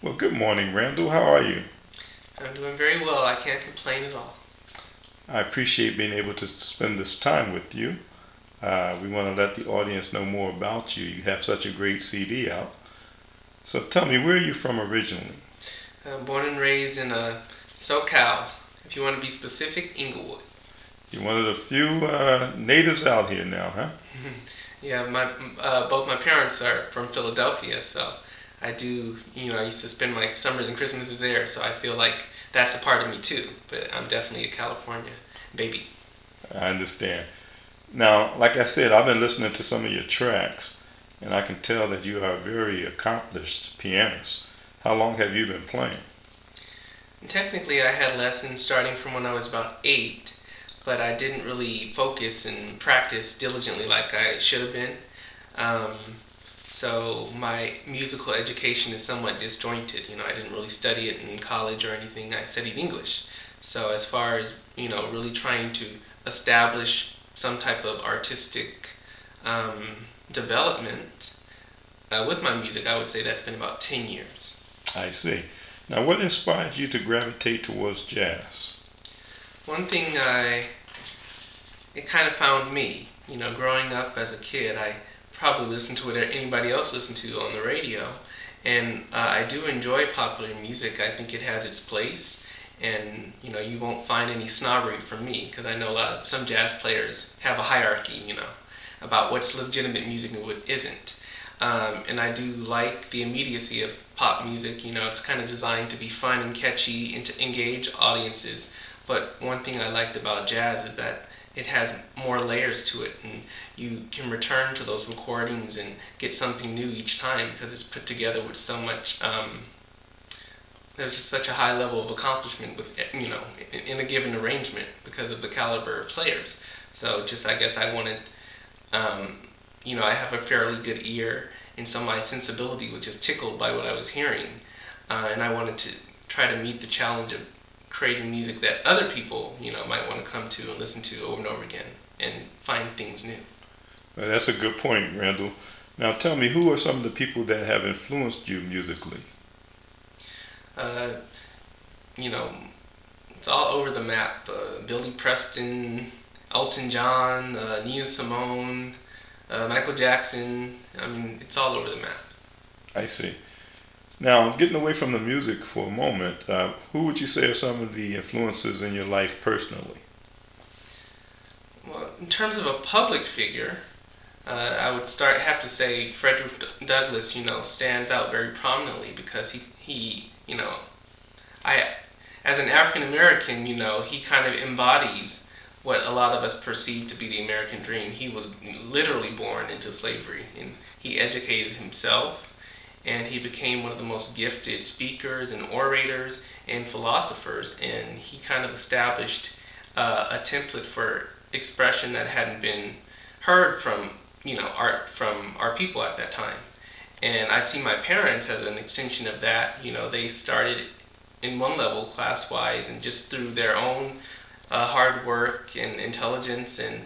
Well, good morning, Randall. How are you? I'm doing very well. I can't complain at all. I appreciate being able to spend this time with you. We want to let the audience know more about you. You have such a great CD out. So tell me, where are you from originally? Born and raised in SoCal. If you want to be specific, Inglewood. You're one of the few natives out here now, huh? Yeah, both my parents are from Philadelphia, so I do. I used to spend my summers and Christmases there, so I feel like that's a part of me too. But I'm definitely a California baby. I understand. Now, like I said, I've been listening to some of your tracks, and I can tell that you are a very accomplished pianist. How long have you been playing? And technically, I had lessons starting from when I was about 8, but I didn't really focus and practice diligently like I should have been. So my musical education is somewhat disjointed. I didn't really study it in college or anything. I studied English. So as far as, really trying to establish some type of artistic development with my music, I would say that's been about 10 years. I see. Now, what inspired you to gravitate towards jazz? One thing it kind of found me. Growing up as a kid, I probably listened to what anybody else listened to on the radio, and I do enjoy popular music. I think it has its place, and you won't find any snobbery from me, because I know some jazz players have a hierarchy, about what's legitimate music and what isn't. And I do like the immediacy of pop music. It's kind of designed to be fun and catchy and to engage audiences. But one thing I liked about jazz is that it has more layers to it, and you can return to those recordings and get something new each time because it's put together with so much. There's just such a high level of accomplishment with in a given arrangement because of the caliber of players. So I guess I wanted. I have a fairly good ear, and so my sensibility was just tickled by what I was hearing, and I wanted to try to meet the challenge of creating music that other people, might want to come to and listen to over and over again and find things new. Well, that's a good point, Randall. Now tell me, who are some of the people that have influenced you musically? It's all over the map. Billy Preston, Elton John, Nina Simone, Michael Jackson. It's all over the map. I see. Now, getting away from the music for a moment, who would you say are some of the influences in your life personally? Well, in terms of a public figure, I would have to say Frederick Douglass, stands out very prominently because he as an African American, he kind of embodies what a lot of us perceive to be the American dream. He was literally born into slavery, and he educated himself, and he became one of the most gifted speakers and orators and philosophers, and he kind of established a template for expression that hadn't been heard from art from our people at that time. And I see my parents as an extension of that. They started in one level class-wise, and just through their own hard work and intelligence and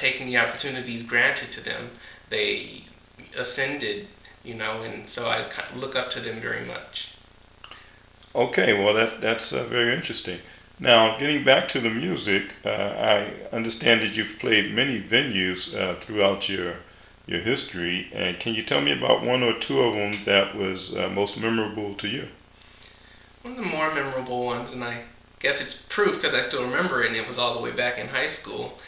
taking the opportunities granted to them, they ascended, and so I look up to them very much. Okay, well that's very interesting. Now, getting back to the music, I understand that you've played many venues throughout your history, and can you tell me about one or two of them that was most memorable to you? One of the more memorable ones, and I guess it's proof because I still remember it, and it was all the way back in high school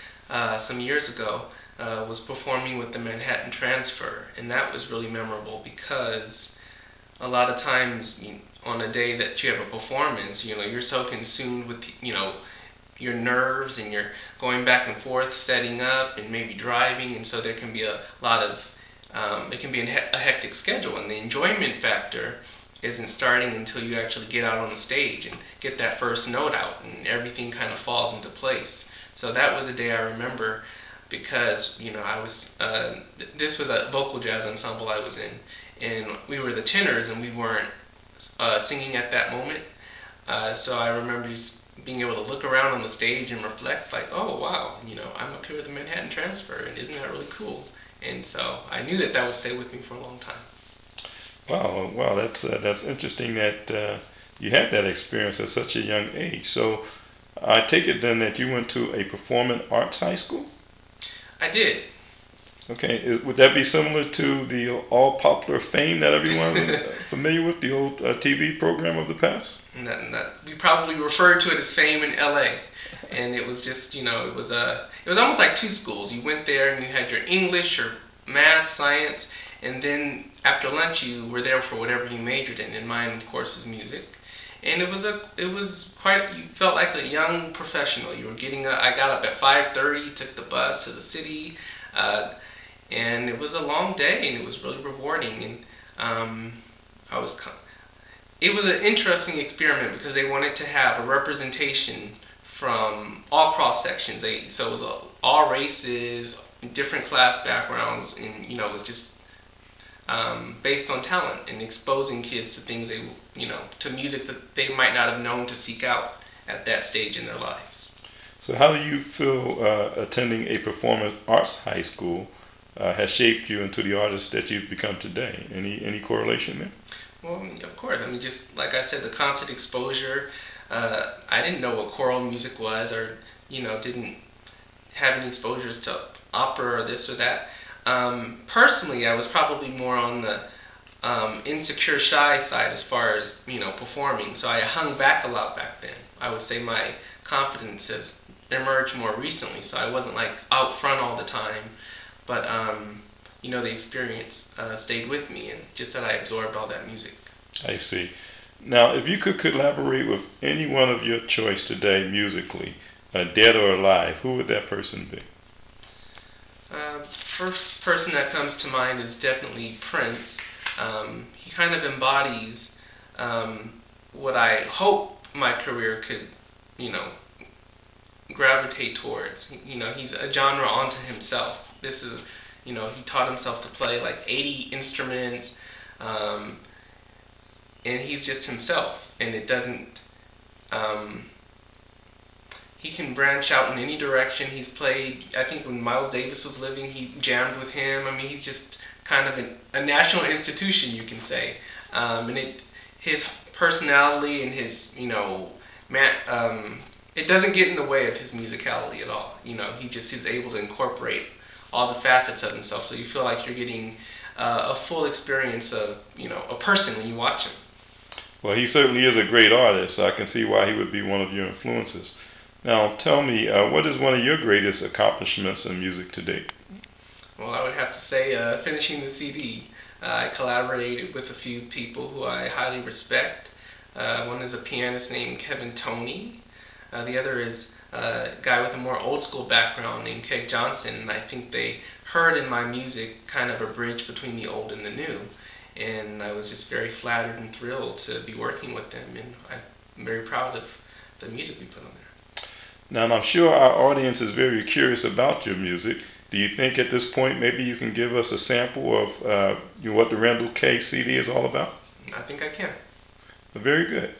some years ago, was performing with the Manhattan Transfer, and that was really memorable because a lot of times on a day that you have a performance, you're so consumed with your nerves, and you're going back and forth setting up and maybe driving, and so there can be a lot of it can be a hectic schedule, and the enjoyment factor isn't starting until you actually get out on the stage and get that first note out, and everything kind of falls into place. So that was a day I remember because I was this was a vocal jazz ensemble I was in, and we were the tenors, and we weren't singing at that moment. So I remember just being able to look around on the stage and reflect, like, oh wow, I'm up here with the Manhattan Transfer, and isn't that really cool? And so I knew that would stay with me for a long time. Wow, wow, that's interesting that you had that experience at such a young age. So I take it then that you went to a performing arts high school? I did. Okay, would that be similar to the all popular Fame that everyone is familiar with, the old TV program of the past? We probably referred to it as Fame in L.A. And it was just, it was almost like two schools. You went there and you had your English or math, science, and then after lunch you were there for whatever you majored in. And mine, of course, is music. And you felt like a young professional. You were I got up at 5:30, took the bus to the city, and it was a long day, and it was really rewarding. And it was an interesting experiment because they wanted to have a representation from all cross sections. So it was all races, different class backgrounds, and it was just based on talent and exposing kids to things to music that they might not have known to seek out at that stage in their lives. So how do you feel attending a performing arts high school has shaped you into the artist that you've become today? Any correlation there? Well, of course. Just like I said, the constant exposure. I didn't know what choral music was, or didn't have any exposures to opera or this or that. Personally, I was probably more on the insecure, shy side as far as performing. So I hung back a lot back then. I would say my confidence has emerged more recently. So I wasn't like out front all the time, but the experience stayed with me, and just that I absorbed all that music. I see. Now, if you could collaborate with any one of your choice today musically, dead or alive, who would that person be? First person that comes to mind is definitely Prince. He kind of embodies what I hope my career could, gravitate towards. He's a genre unto himself. This is, he taught himself to play like 80 instruments, and he's just himself. And it doesn't. He can branch out in any direction. He's played, I think when Miles Davis was living, he jammed with him. He's just kind of a national institution, you can say. His personality and his, it doesn't get in the way of his musicality at all. He just is able to incorporate all the facets of himself, so you feel like you're getting a full experience of, a person when you watch him. Well, he certainly is a great artist, so I can see why he would be one of your influences. Now, tell me, what is one of your greatest accomplishments in music to date? Well, I would have to say finishing the CD. I collaborated with a few people who I highly respect. One is a pianist named Kevin Toney. The other is a guy with a more old school background named Keg Johnson, and I think they heard in my music kind of a bridge between the old and the new. And I was just very flattered and thrilled to be working with them, and I'm very proud of the music we put on there. Now, I'm sure our audience is very curious about your music. Do you think at this point maybe you can give us a sample of what the Randell K CD is all about? I think I can. Very good.